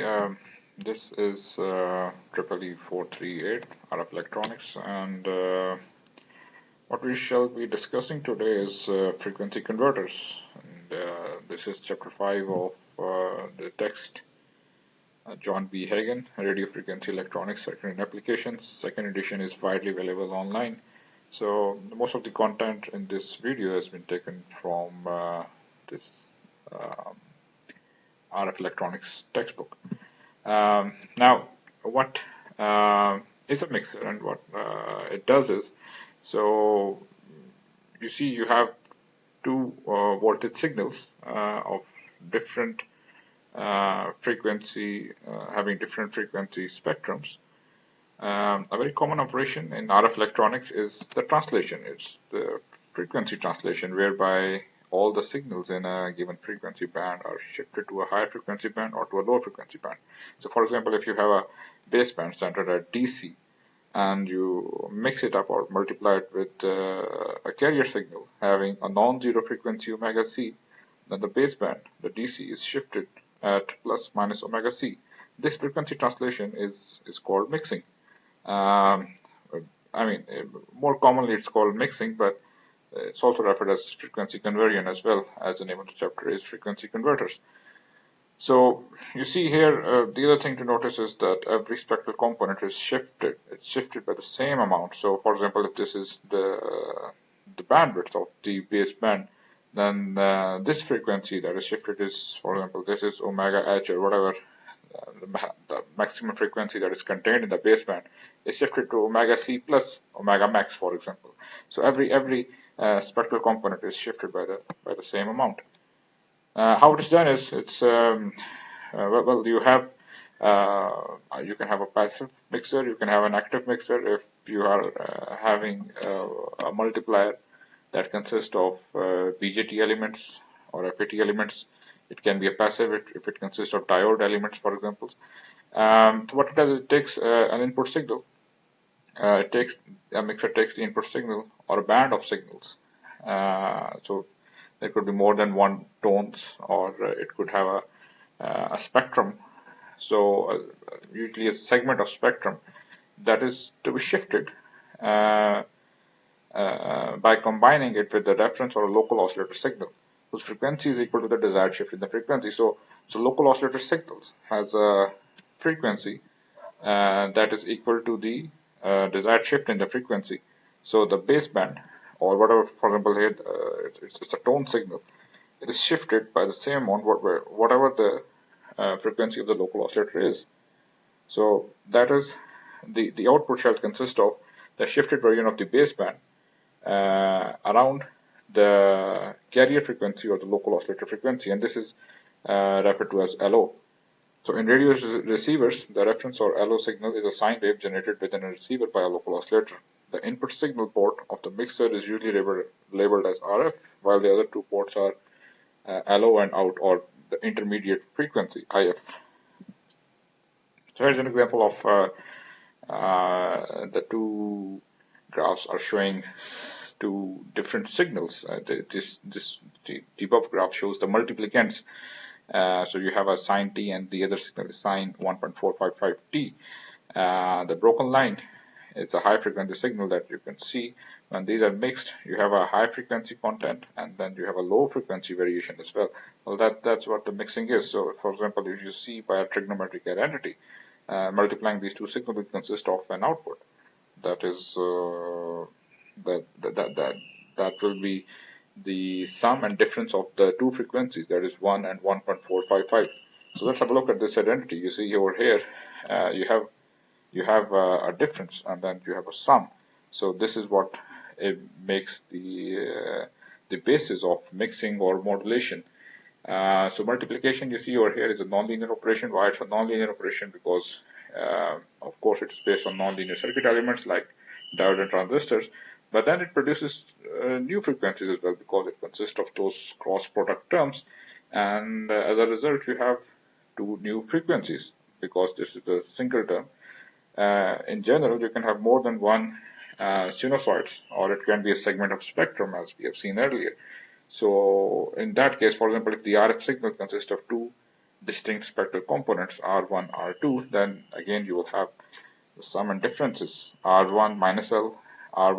Hi, this is Triple E 438 RF Electronics, and what we shall be discussing today is frequency converters. And this is chapter 5 of the text John B. Hagen, Radio Frequency Electronics, Circuit and Applications. Second edition is widely available online. So most of the content in this video has been taken from this RF Electronics textbook. Now, what is a mixer, and what it does is, so you see you have two voltage signals of different frequency, having different frequency spectrums. A very common operation in RF electronics is the translation. It's the frequency translation, whereby all the signals in a given frequency band are shifted to a higher frequency band or to a lower frequency band. So for example, if you have a baseband centered at DC and you mix it up or multiply it with a carrier signal having a non-zero frequency omega c, then the baseband, the DC, is shifted at plus minus omega c. This frequency translation is called mixing. More commonly it's called mixing, but it's also referred as frequency conversion as well, as the name of the chapter is frequency converters. So you see here, the other thing to notice is that every spectral component is shifted. It's shifted by the same amount. So for example, if this is the bandwidth of the baseband, then this frequency that is shifted is, for example, this is omega h or whatever, the maximum frequency that is contained in the baseband is shifted to omega c plus omega max, for example. So every spectral component is shifted by the same amount. How it is done is it's well, you can have a passive mixer, you can have an active mixer. If you are having a multiplier that consists of BJT elements or FET elements, it can be a passive if it consists of diode elements, for example. So what it does, it takes an input signal. A mixer takes the input signal or a band of signals. So there could be more than one tones, or it could have a spectrum. So usually a segment of spectrum that is to be shifted by combining it with the reference or a local oscillator signal, whose frequency is equal to the desired shift in the frequency. So local oscillator signals has a frequency that is equal to the desired shift in the frequency. So the baseband, or whatever, for example here, it's a tone signal. It is shifted by the same amount whatever the frequency of the local oscillator is. So that is the output shall consist of the shifted version of the baseband around the carrier frequency or the local oscillator frequency, and this is referred to as LO. So in radio receivers, the reference or LO signal is a sine wave generated within a receiver by a local oscillator. The input signal port of the mixer is usually labeled as RF, while the other two ports are LO and out, or the intermediate frequency, IF. So here's an example of the two graphs are showing two different signals. The above graph shows the multiplicants. So you have a sine t and the other signal is sine 1.455 t. The broken line, it's a high frequency signal that you can see. When these are mixed, you have a high frequency content and then you have a low frequency variation as well. Well, that's what the mixing is. So for example, if you see by a trigonometric identity, multiplying these two signals will consist of an output. That is that will be the sum and difference of the two frequencies, that is 1 and 1.455. So let's have a look at this identity. You see over here, you have a difference and then you have a sum. So this is what it makes the basis of mixing or modulation. So multiplication, you see over here, is a nonlinear operation. Why it's a nonlinear operation? Because of course it is based on nonlinear circuit elements like diode and transistors, but then it produces new frequencies as well, because it consists of those cross product terms, and as a result you have two new frequencies, because this is a single term. In general, you can have more than one sinusoids, or it can be a segment of spectrum, as we have seen earlier. So in that case, for example, if the RF signal consists of two distinct spectral components R1, R2, then again you will have the sum and differences R1 minus L, R1